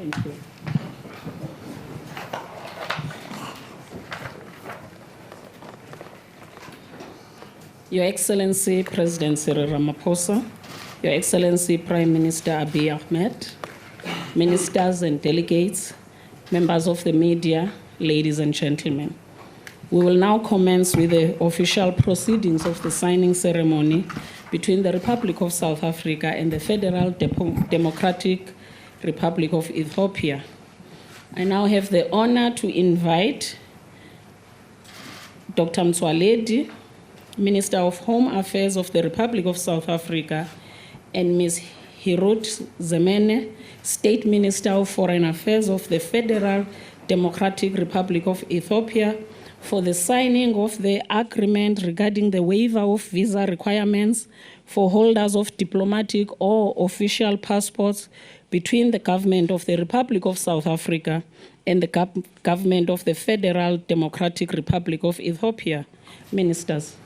Thank you. Your Excellency President Cyril Ramaphosa, Your Excellency Prime Minister Abiy Ahmed, ministers and delegates, members of the media, ladies and gentlemen. We will now commence with the official proceedings of the signing ceremony between the Republic of South Africa and the Federal Democratic Republic of Ethiopia. I now have the honor to invite Dr. Mtswaledi, Minister of Home Affairs of the Republic of South Africa, and Ms. Hirut Zemene, State Minister of Foreign Affairs of the Federal Democratic Republic of Ethiopia, for the signing of the agreement regarding the waiver of visa requirements for holders of diplomatic or official passports between the government of the Republic of South Africa and the government of the Federal Democratic Republic of Ethiopia. Ministers.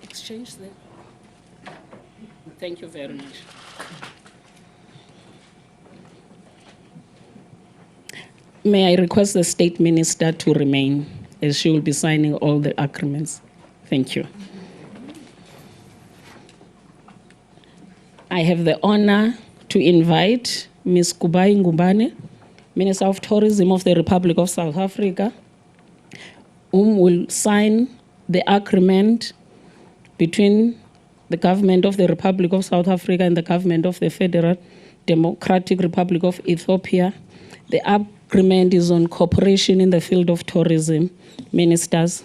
Exchange there. Thank you very much. May I request the State Minister to remain, as she will be signing all the agreements. Thank you. I have the honor to invite Ms. Kubai Ngubane, Minister of Tourism of the Republic of South Africa, whom will sign the agreement between the government of the Republic of South Africa and the government of the Federal Democratic Republic of Ethiopia. The agreement is on cooperation in the field of tourism. Ministers.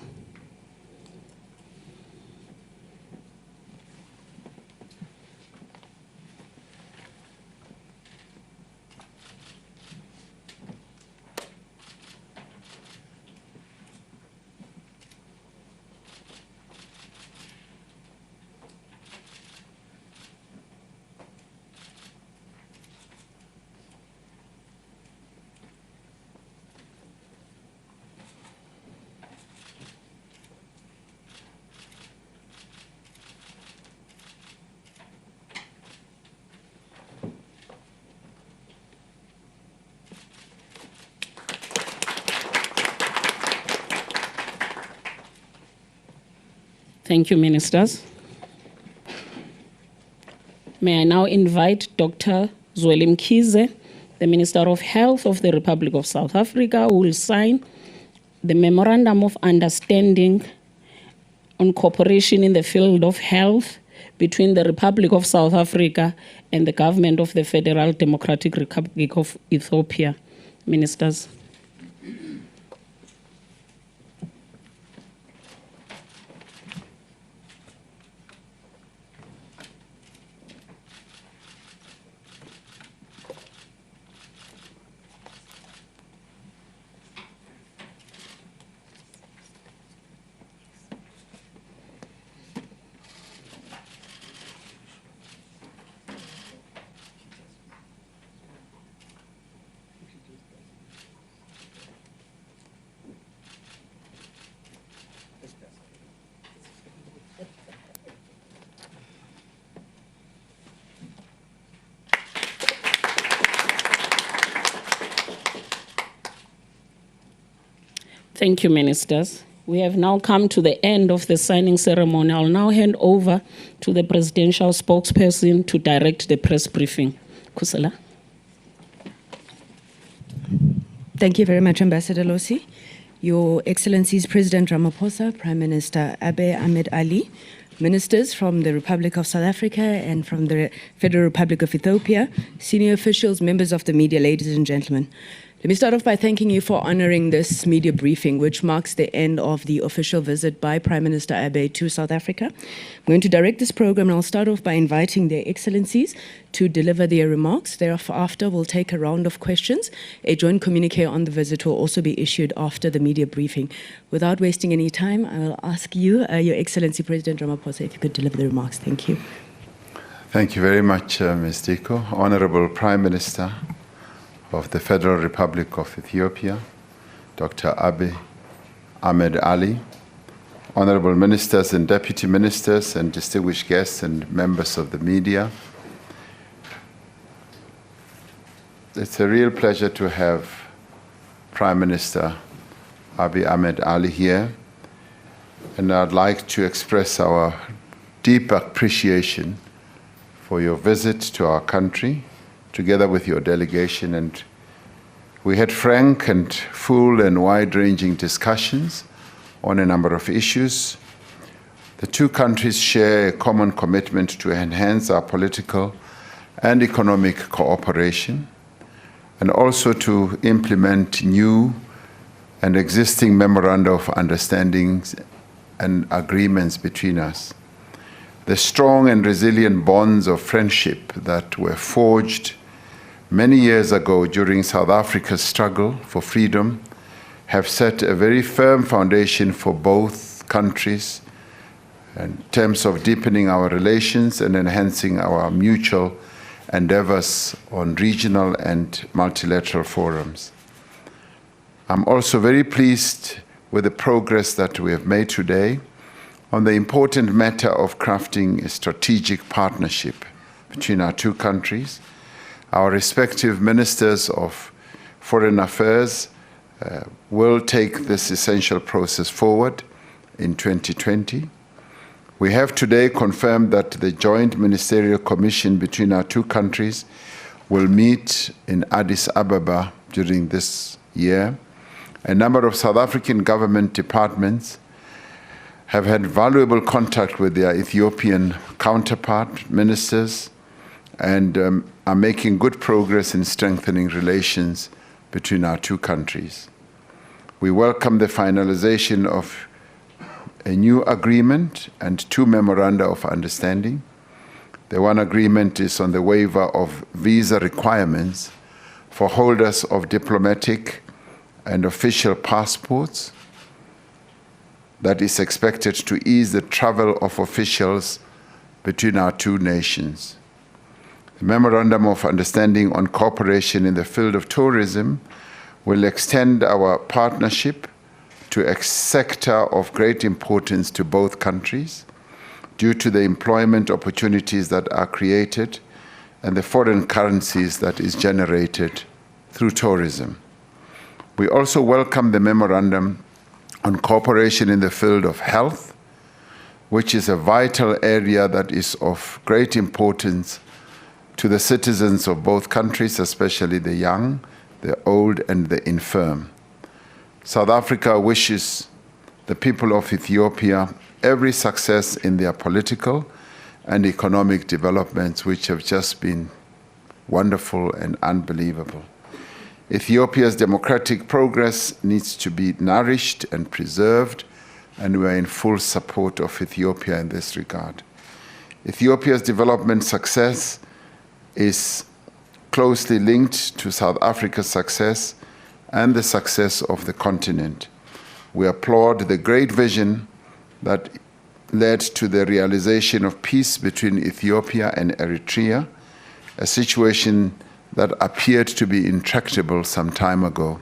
Thank you, ministers. May I now invite Dr. Zweli Mkhize, the Minister of Health of the Republic of South Africa, who will sign the Memorandum of Understanding on Cooperation in the Field of Health between the Republic of South Africa and the government of the Federal Democratic Republic of Ethiopia. Ministers. Thank you, ministers. We have now come to the end of the signing ceremony. I'll now hand over to the presidential spokesperson to direct the press briefing. Kusela. Thank you very much, Ambassador Losi. Your Excellencies President Ramaphosa, Prime Minister Abiy Ahmed Ali, ministers from the Republic of South Africa and from the Federal Republic of Ethiopia, senior officials, members of the media, ladies and gentlemen. Let me start off by thanking you for honoring this media briefing, which marks the end of the official visit by Prime Minister Abiy to South Africa. I'm going to direct this program, and I'll start off by inviting their excellencies to deliver their remarks. Thereafter, we'll take a round of questions. A joint communique on the visit will also be issued after the media briefing. Without wasting any time, I will ask you, Your Excellency President Ramaphosa, if you could deliver the remarks. Thank you. Thank you very much, Ms. Diko. Honorable Prime Minister of the Federal Republic of Ethiopia, Dr. Abiy Ahmed Ali, honorable ministers and deputy ministers and distinguished guests and members of the media. It's a real pleasure to have Prime Minister Abiy Ahmed Ali here, and I'd like to express our deep appreciation for your visit to our country, together with your delegation, and we had frank and full and wide-ranging discussions on a number of issues. The two countries share a common commitment to enhance our political and economic cooperation, and also to implement new and existing memoranda of understandings and agreements between us. The strong and resilient bonds of friendship that were forged many years ago during South Africa's struggle for freedom have set a very firm foundation for both countries in terms of deepening our relations and enhancing our mutual endeavors on regional and multilateral forums. I'm also very pleased with the progress that we have made today on the important matter of crafting a strategic partnership between our two countries. Our respective ministers of foreign affairs will take this essential process forward in 2020. We have today confirmed that the Joint Ministerial Commission between our two countries will meet in Addis Ababa during this year. A number of South African government departments have had valuable contact with their Ethiopian counterpart ministers and are making good progress in strengthening relations between our two countries. We welcome the finalization of a new agreement and two memoranda of understanding. The one agreement is on the waiver of visa requirements for holders of diplomatic and official passports that is expected to ease the travel of officials between our two nations. The Memorandum of Understanding on Cooperation in the Field of Tourism will extend our partnership to a sector of great importance to both countries due to the employment opportunities that are created and the foreign currencies that is generated through tourism. We also welcome the Memorandum on Cooperation in the Field of Health, which is a vital area that is of great importance to the citizens of both countries, especially the young, the old, and the infirm. South Africa wishes the people of Ethiopia every success in their political and economic developments, which have just been wonderful and unbelievable. Ethiopia's democratic progress needs to be nourished and preserved, and we are in full support of Ethiopia in this regard. Ethiopia's development success is closely linked to South Africa's success and the success of the continent. We applaud the great vision that led to the realization of peace between Ethiopia and Eritrea, a situation that appeared to be intractable some time ago.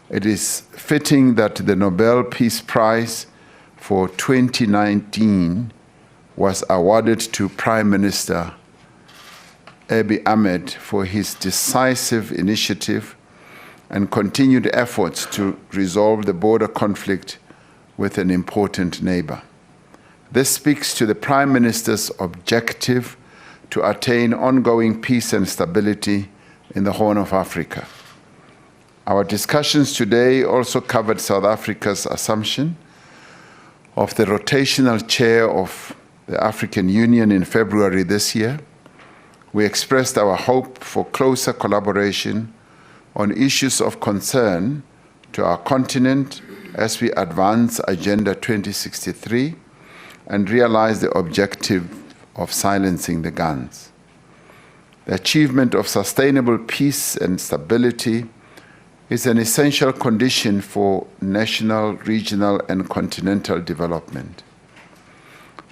It is fitting that the Nobel Peace Prize for 2019 was awarded to Prime Minister Abiy Ahmed for his decisive initiative and continued efforts to resolve the border conflict with an important neighbor. This speaks to the Prime Minister's objective to attain ongoing peace and stability in the Horn of Africa. Our discussions today also covered South Africa's assumption of the rotational chair of the African Union in February this year. We expressed our hope for closer collaboration on issues of concern to our continent as we advance Agenda 2063 and realize the objective of silencing the guns. The achievement of sustainable peace and stability is an essential condition for national, regional, and continental development.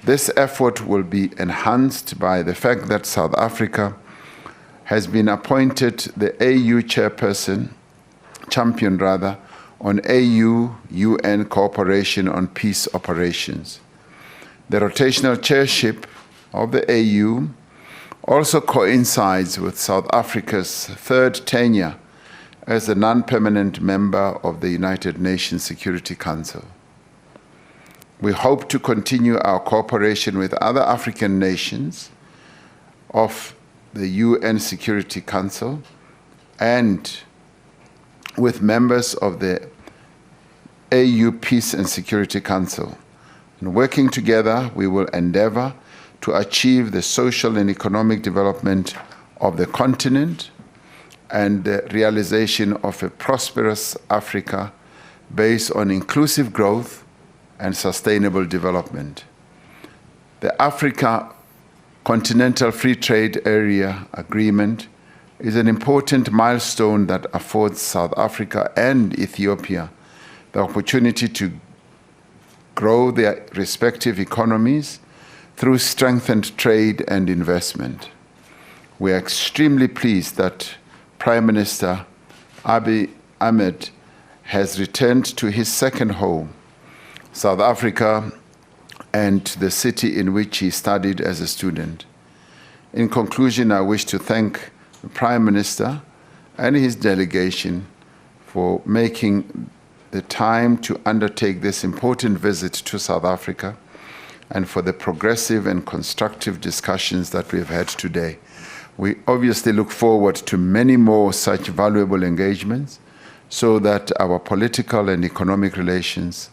This effort will be enhanced by the fact that South Africa has been appointed the AU champion on AU-UN cooperation on peace operations. The rotational chairship of the AU also coincides with South Africa's third tenure as a non-permanent member of the United Nations Security Council. We hope to continue our cooperation with other African nations of the UN Security Council and with members of the AU Peace and Security Council. And working together, we will endeavor to achieve the social and economic development of the continent and the realization of a prosperous Africa based on inclusive growth and sustainable development. The Africa Continental Free Trade Area Agreement is an important milestone that affords South Africa and Ethiopia the opportunity to grow their respective economies through strengthened trade and investment. We are extremely pleased that Prime Minister Abiy Ahmed has returned to his second home, South Africa, and the city in which he studied as a student. In conclusion, I wish to thank the Prime Minister and his delegation for making the time to undertake this important visit to South Africa and for the progressive and constructive discussions that we've had today. We obviously look forward to many more such valuable engagements so that our political and economic relations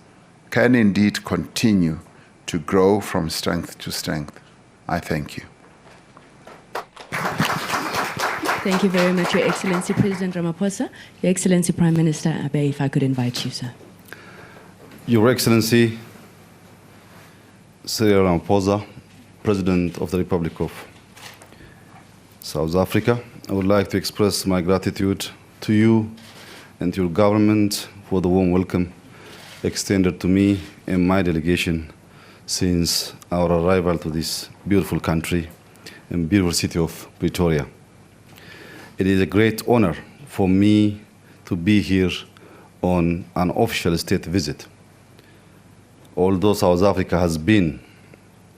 can indeed continue to grow from strength to strength. I thank you. Thank you very much, Your Excellency President Ramaphosa. Your Excellency Prime Minister Abiy, if I could invite you, sir. Your Excellency Cyril Ramaphosa, President of the Republic of South Africa, I would like to express my gratitude to you and to your government for the warm welcome extended to me and my delegation since our arrival to this beautiful country and beautiful city of Pretoria. It is a great honor for me to be here on an official state visit. Although South Africa has been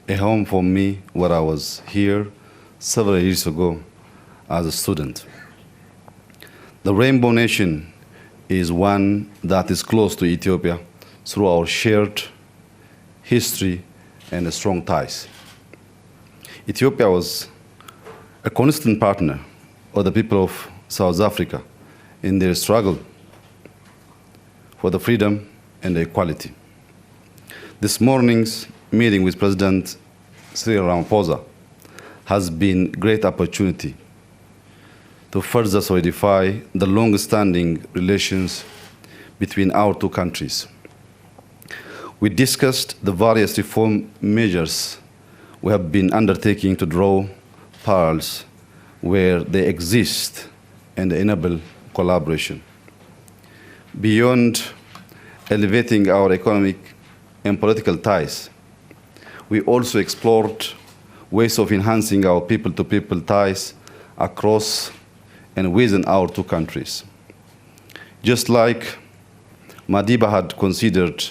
a home for me where I was here several years ago as a student. The Rainbow Nation is one that is close to Ethiopia through our shared history and strong ties. Ethiopia was a constant partner of the people of South Africa in their struggle for the freedom and the equality. This morning's meeting with President Cyril Ramaphosa has been a great opportunity to further solidify the long-standing relations between our two countries. We discussed the various reform measures we have been undertaking to draw parallels where they exist and enable collaboration. Beyond elevating our economic and political ties, we also explored ways of enhancing our people-to-people ties across and within our two countries. Just like Madiba had considered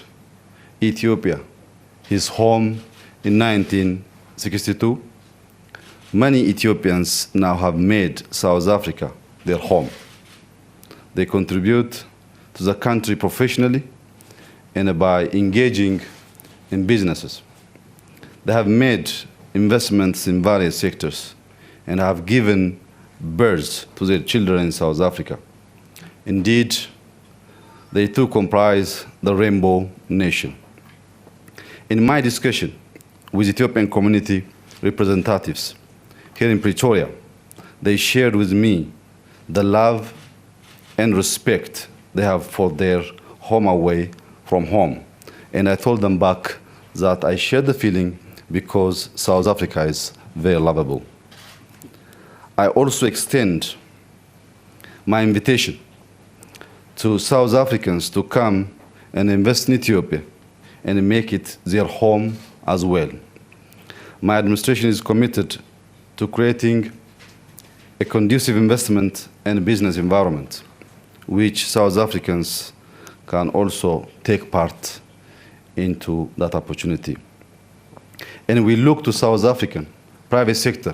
Ethiopia his home in 1962, many Ethiopians now have made South Africa their home. They contribute to the country professionally and by engaging in businesses. They have made investments in various sectors and have given birth to their children in South Africa. Indeed, they too comprise the Rainbow Nation. In my discussion with Ethiopian community representatives here in Pretoria, they shared with me the love and respect they have for their home away from home. And I told them back that I share the feeling because South Africa is very lovable. I also extend my invitation to South Africans to come and invest in Ethiopia and make it their home as well. My administration is committed to creating a conducive investment and business environment, which South Africans can also take part into that opportunity. And we look to South African private sector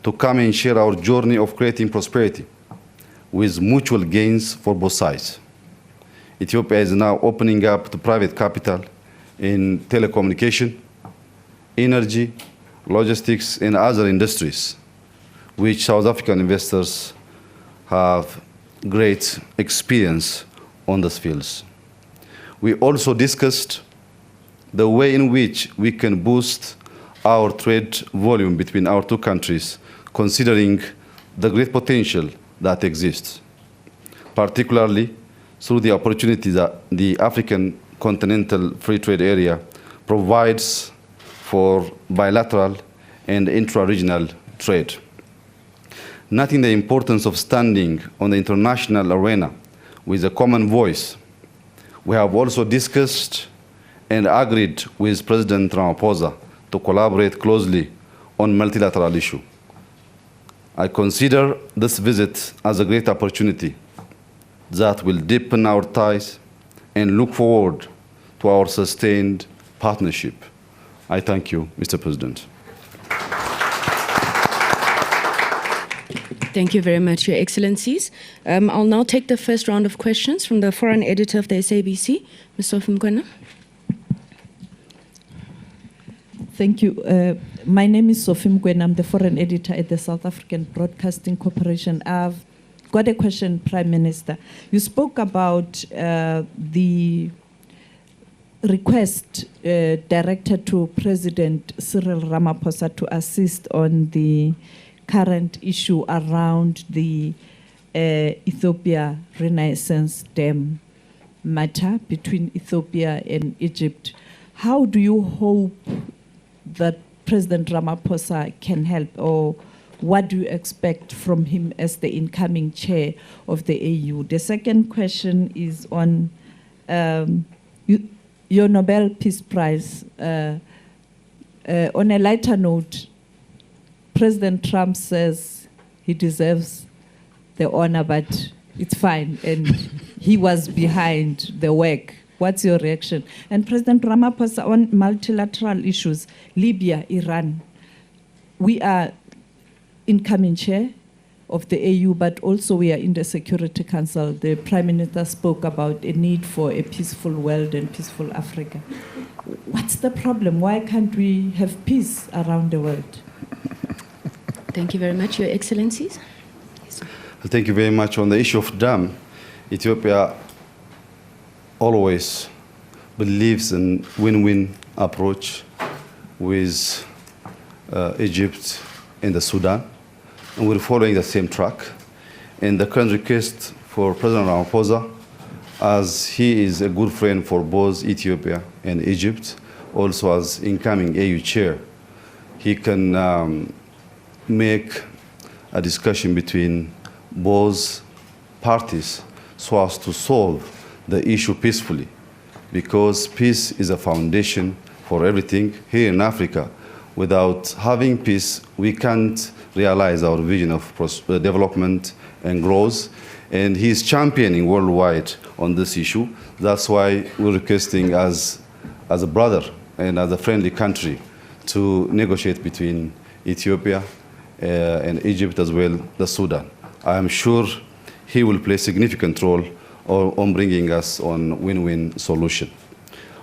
to come and share our journey of creating prosperity with mutual gains for both sides. Ethiopia is now opening up to private capital in telecommunication, energy, logistics, and other industries, which South African investors have great experience on these fields. We also discussed the way in which we can boost our trade volume between our two countries, considering the great potential that exists, particularly through the opportunity that the African Continental Free Trade Area provides for bilateral and intra-regional trade. Noting the importance of standing on the international arena with a common voice, we have also discussed and agreed with President Ramaphosa to collaborate closely on multilateral issues. I consider this visit as a great opportunity that will deepen our ties and look forward to our sustained partnership. I thank you, Mr. President. Thank you very much, Your Excellencies. I'll now take the first round of questions from the foreign editor of the SABC, Ms. Sophie Mkwena. Thank you. My name is Sophie Mkwena. I'm the foreign editor at the South African Broadcasting Corporation. I've got a question, Prime Minister. You spoke about the request directed to President Cyril Ramaphosa to assist on the current issue around the Ethiopia Renaissance Dam matter between Ethiopia and Egypt. How do you hope that President Ramaphosa can help, or what do you expect from him as the incoming chair of the AU? The second question is on your Nobel Peace Prize. On a lighter note, President Trump says he deserves the honor, but it's fine, and he was behind the work. What's your reaction? And President Ramaphosa, on multilateral issues, Libya, Iran, we are incoming chair of the AU, but also we are in the Security Council. The Prime Minister spoke about a need for a peaceful world and peaceful Africa. What's the problem? Why can't we have peace around the world? Thank you very much, Your Excellencies. Thank you very much. On the issue of dam, Ethiopia always believes in win-win approach with Egypt and the Sudan, and we're following the same track. And the current request for President Ramaphosa, as he is a good friend for both Ethiopia and Egypt, also as incoming AU chair, he can make a discussion between both parties so as to solve the issue peacefully, because peace is a foundation for everything here in Africa. Without having peace, we can't realize our vision of development and growth, and he's championing worldwide on this issue. That's why we're requesting as a brother and as a friendly country to negotiate between Ethiopia and Egypt, as well the Sudan. I am sure he will play a significant role on bringing us on win-win solution.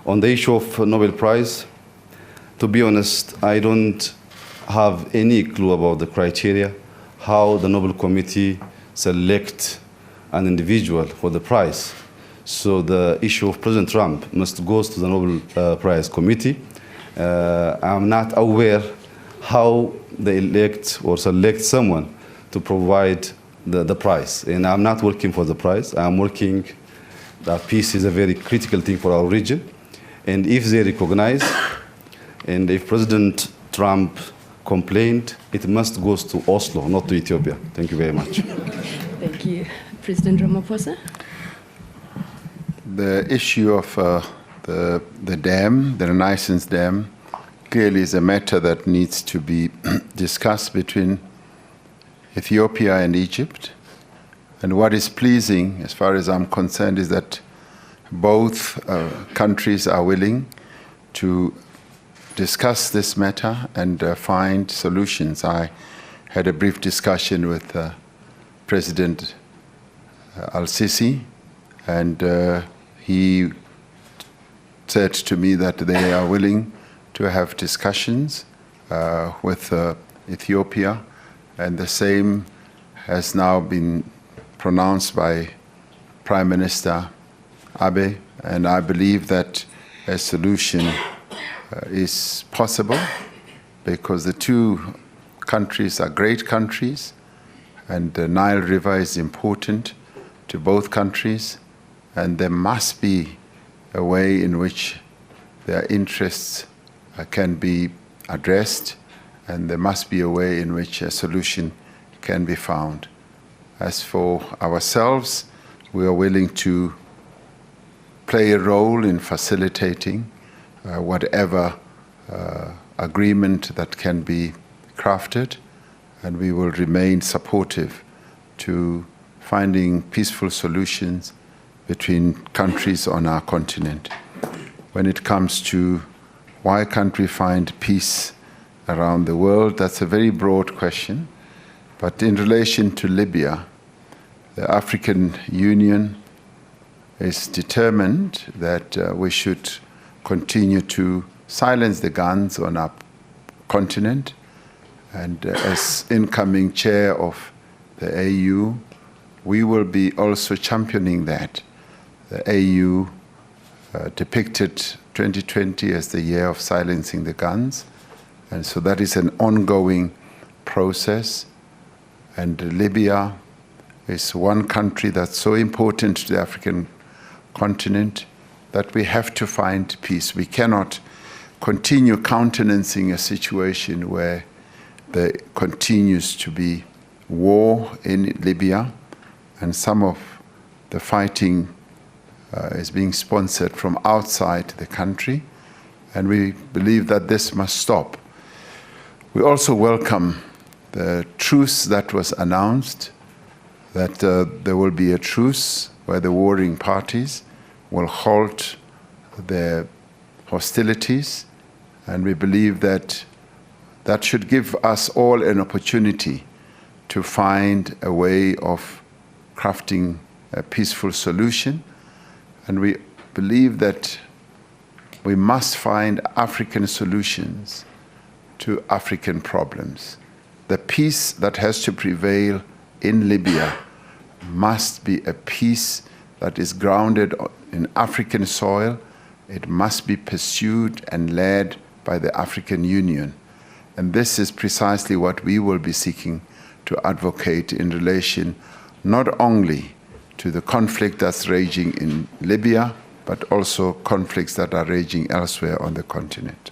On the issue of Nobel Prize, to be honest, I don't have any clue about the criteria, how the Nobel Committee select an individual for the prize. So the issue of President Trump must go to the Nobel Prize Committee. I'm not aware how they elect or select someone to provide the prize. And I'm not working for the prize. I'm working that peace is a very critical thing for our region. And if they recognize, and if President Trump complained, it must go to Oslo, not to Ethiopia. Thank you very much. Thank you. President Ramaphosa. The issue of the dam, the Renaissance Dam, clearly is a matter that needs to be discussed between Ethiopia and Egypt. And what is pleasing, as far as I'm concerned, is that both countries are willing to discuss this matter and find solutions. I had a brief discussion with President Al-Sisi, and he said to me that they are willing to have discussions with Ethiopia, and the same has now been pronounced by Prime Minister Abiy, and I believe that a solution is possible because the two countries are great countries, and the Nile River is important to both countries, and there must be a way in which their interests can be addressed, and there must be a way in which a solution can be found. As for ourselves, we are willing to play a role in facilitating whatever agreement that can be crafted, and we will remain supportive to finding peaceful solutions between countries on our continent. When it comes to why can't we find peace around the world, that's a very broad question. But in relation to Libya, the African Union is determined that we should continue to silence the guns on our continent. And as incoming chair of the AU, we will be also championing that. The AU depicted 2020 as the year of silencing the guns. And so that is an ongoing process. And Libya is one country that's so important to the African continent that we have to find peace. We cannot continue countenancing a situation where there continues to be war in Libya, and some of the fighting is being sponsored from outside the country, and we believe that this must stop. We also welcome the truce that was announced, that there will be a truce where the warring parties will halt their hostilities, and we believe that that should give us all an opportunity to find a way of crafting a peaceful solution. And we believe that we must find African solutions to African problems. The peace that has to prevail in Libya must be a peace that is grounded in African soil. It must be pursued and led by the African Union. And this is precisely what we will be seeking to advocate in relation not only to the conflict that's raging in Libya, but also conflicts that are raging elsewhere on the continent.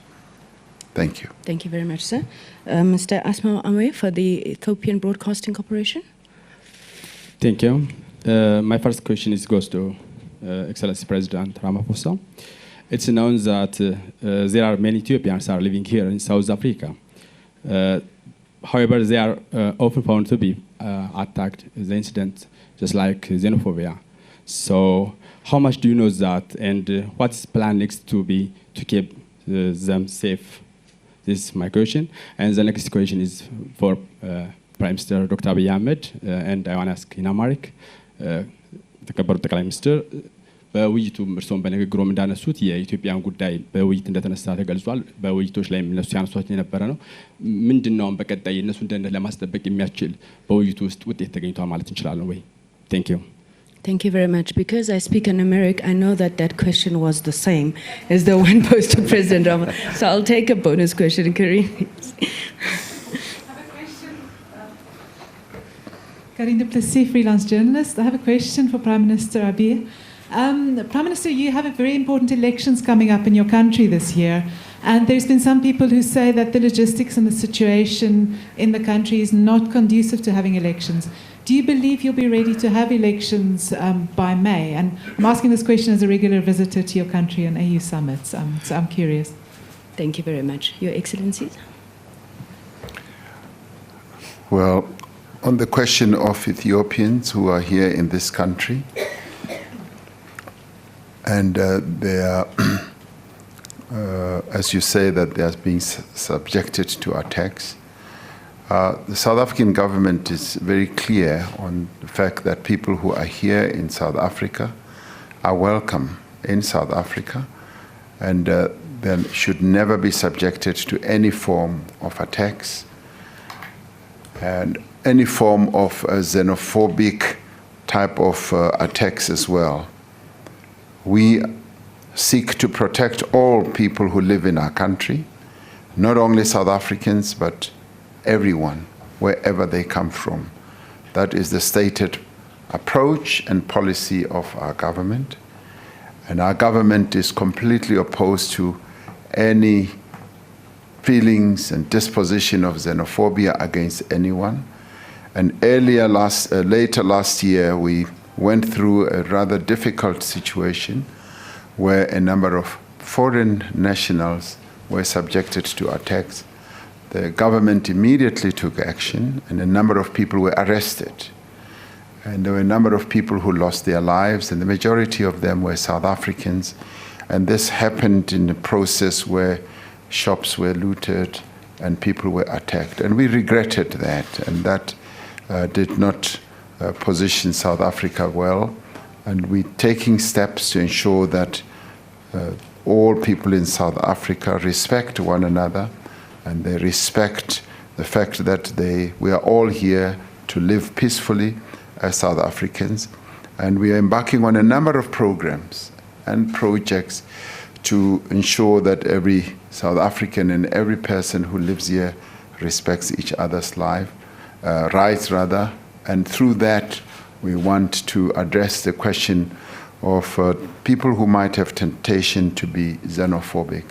Thank you. Thank you very much, sir. Mr. Asma Amwe for the Ethiopian Broadcasting Corporation. Thank you. My first question goes to Excellency President Ramaphosa. It's known that there are many Ethiopians are living here in South Africa. However, they are often found to be attacked in the incident, just like xenophobia. So how much do you know that, and what's plan next to keep them safe? This is my question. And the next question is for Prime Minister Dr. Abiy Ahmed, and I want to ask in Amharic, ተከበሩ ጠቅላይ ሚኒስትር በውይይቱ እርስዎም በንግግሮም እንዳነሱት የኢትዮጵያን ጉዳይ በውይይት እንደተነሳ ተገልጿል። በውይይቶች ላይ እነሱ ያነሷቸው የነበረ ነው። ምንድነው በቀጣይ እነሱ እንደነ ለማስጠበቅ የሚያስችል በውይይቱ ውስጥ ውጤት ተገኝቷል ማለት እንችላለን ወይ? Thank you. Thank you very much. Because I speak in American, I know that that question was the same as the one posed to President Ramaphosa. So I'll take a bonus question, Karine. Karine du Plessis, freelance journalist. I have a question for Prime Minister Abiy. Prime Minister, you have a very important elections coming up in your country this year. And there's been some people who say that the logistics and the situation in the country is not conducive to having elections. Do you believe you'll be ready to have elections by May? And I'm asking this question as a regular visitor to your country and AU summits, so I'm curious. Thank you very much. Your Excellencies. Well, on the question of Ethiopians who are here in this country, and they are, as you say, that they are being subjected to attacks, the South African government is very clear on the fact that people who are here in South Africa are welcome in South Africa, and they should never be subjected to any form of attacks and any form of xenophobic type of attacks as well. We seek to protect all people who live in our country, not only South Africans, but everyone, wherever they come from. That is the stated approach and policy of our government. And our government is completely opposed to any feelings and disposition of xenophobia against anyone. And later last year, we went through a rather difficult situation where a number of foreign nationals were subjected to attacks. The government immediately took action, and a number of people were arrested. And there were a number of people who lost their lives, and the majority of them were South Africans. And this happened in a process where shops were looted and people were attacked. And we regretted that, and that did not position South Africa well. And we're taking steps to ensure that all people in South Africa respect one another, and they respect the fact that we are all here to live peacefully as South Africans. And we are embarking on a number of programs and projects to ensure that every South African and every person who lives here respects each other's rights. And through that, we want to address the question of people who might have temptation to be xenophobic.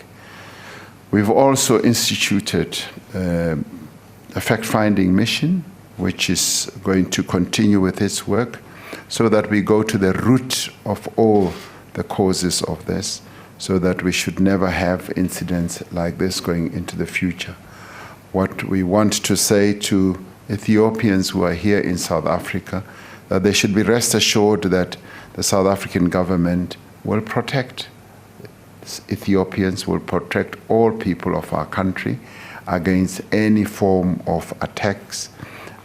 We've also instituted a fact-finding mission, which is going to continue with its work, so that we go to the root of all the causes of this, so that we should never have incidents like this going into the future. What we want to say to Ethiopians who are here in South Africa, that they should be rest assured that the South African government will protect Ethiopians, will protect all people of our country against any form of attacks.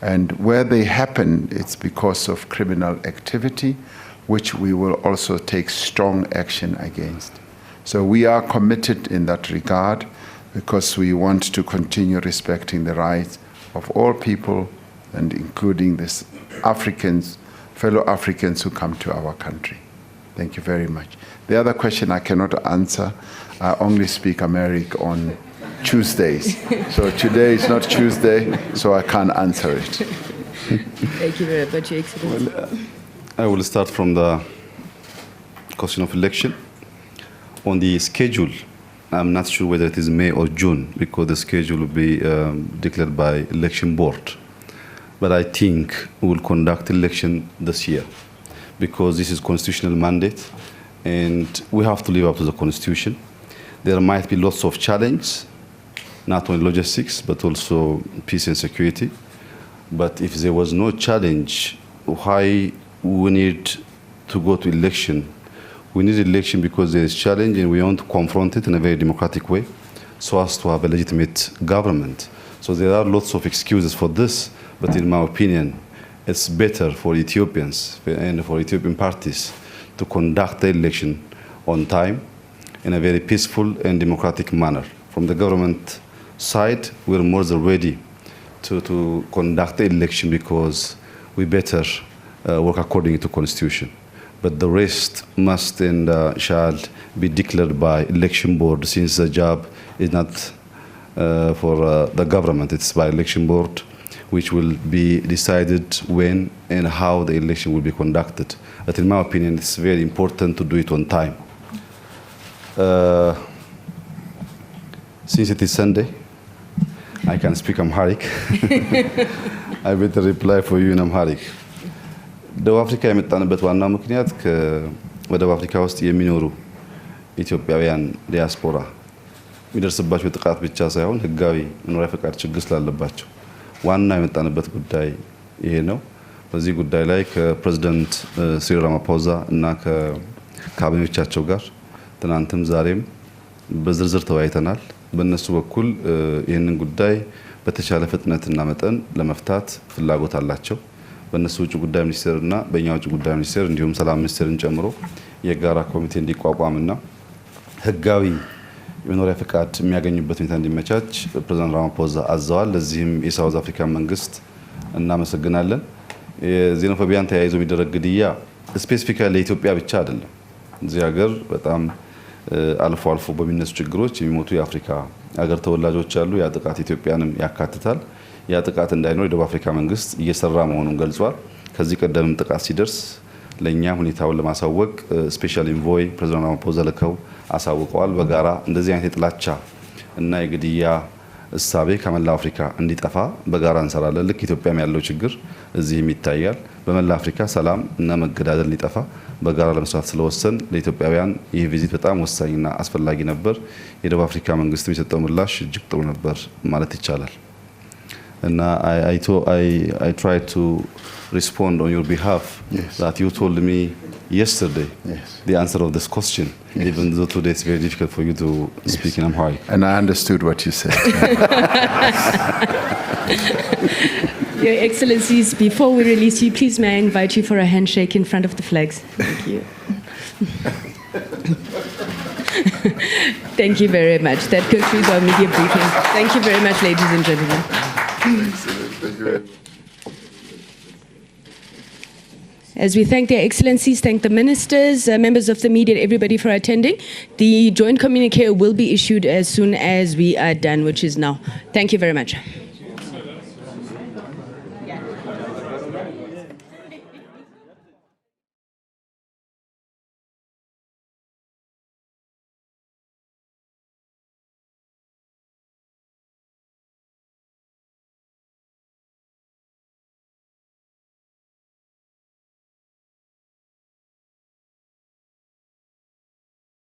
And where they happen, it's because of criminal activity, which we will also take strong action against. So we are committed in that regard, because we want to continue respecting the rights of all people, and including this fellow Africans who come to our country. Thank you very much. The other question I cannot answer. I only speak Amharic on Tuesdays. So today is not Tuesday, so I can't answer it. Thank you very much, Your Excellency. Well, I will start from the question of election. On the schedule, I'm not sure whether it is May or June, because the schedule will be declared by election board. But I think we will conduct election this year, because this is constitutional mandate, and we have to live up to the constitution. There might be lots of challenges, not only logistics, but also peace and security. But if there was no challenge, why we need to go to election? We need election because there is challenge, and we want to confront it in a very democratic way, so as to have a legitimate government. So there are lots of excuses for this, but in my opinion, it's better for Ethiopians and for Ethiopian parties to conduct the election on time in a very peaceful and democratic manner. From the government side, we're more than ready to conduct the election, because we better work according to the constitution. but the rest must and shall be declared by election board, since the job is not for the government, it's by election board, which will be decided when and how the election will be conducted. But in my opinion, it's very important to do it on time. Since it is Sunday, I can speak Amharic. I better reply for you in Amharic. ደቡብ አፍሪካ የመጣንበት ዋና ምክንያት በደቡብ አፍሪካ ውስጥ የሚኖሩ ኢትዮጵያውያን ዲያስፖራ የሚደርስባቸው ጥቃት ብቻ ሳይሆን ህጋዊ መኖሪያ ፈቃድ ችግር ስላለባቸው ዋና የመጣንበት ጉዳይ ይሄ ነው። በዚህ ጉዳይ ላይ ከፕሬዝዳንት ሲሪል ራማፖዛ እና ከካቢኔዎቻቸው ጋር ትናንትም ዛሬም በዝርዝር ተወያይተናል። በእነሱ በኩል ይህንን ጉዳይ በተቻለ ፍጥነትና መጠን ለመፍታት ፍላጎት አላቸው። በእነሱ ውጭ ጉዳይ ሚኒስቴር እና በእኛ ውጭ ጉዳይ ሚኒስቴር እንዲሁም ሰላም ሚኒስቴርን ጨምሮ የጋራ ኮሚቴ እንዲቋቋምና ህጋዊ የመኖሪያ ፈቃድ የሚያገኙበት ሁኔታ እንዲመቻች ፕሬዝዳንት ራማፖዛ አዘዋል። ለዚህም የሳውዝ አፍሪካ መንግስት እናመሰግናለን። የዜኖፎቢያን ተያይዞ የሚደረግ ግድያ ስፔሲፊካሊ ለኢትዮጵያ ብቻ አይደለም። እዚህ ሀገር በጣም አልፎ አልፎ በሚነሱ ችግሮች የሚሞቱ የአፍሪካ ሀገር ተወላጆች አሉ። ያ ጥቃት ኢትዮጵያንም ያካትታል። ያ ጥቃት እንዳይኖር የደቡብ አፍሪካ መንግስት እየሰራ መሆኑን ገልጿል። ከዚህ ቀደምም ጥቃት ሲደርስ ለኛ ሁኔታውን ለማሳወቅ ስፔሻል ኢንቮይ ፕሬዝዳንት ራማፖዛ ልከው አሳውቀዋል። በጋራ እንደዚህ አይነት የጥላቻ እና የግድያ እሳቤ ከመላ አፍሪካ እንዲጠፋ በጋራ እንሰራለን። ልክ ኢትዮጵያም ያለው ችግር እዚህም ይታያል። በመላ አፍሪካ ሰላም እና መገዳደል እንዲጠፋ በጋራ ለመስራት ስለወሰን ለኢትዮጵያውያን ይህ ቪዚት በጣም ወሳኝና አስፈላጊ ነበር። የደቡብ አፍሪካ መንግስትም የሰጠው ምላሽ እጅግ ጥሩ ነበር ማለት ይቻላል። And I tried to respond on your behalf that you told me yesterday the answer of this question, even though today it's very difficult for you to speak in Amharic. And I understood what you said. Your Excellencies, before we release you, please may I invite you for a handshake in front of the flags. Thank you. Thank you very much. That concludes our media briefing. Thank you very much, ladies and gentlemen. Excellent. Thank you very much. As we thank their excellencies, thank the ministers, members of the media, and everybody for attending. The joint communique will be issued as soon as we are done, which is now. Thank you very much.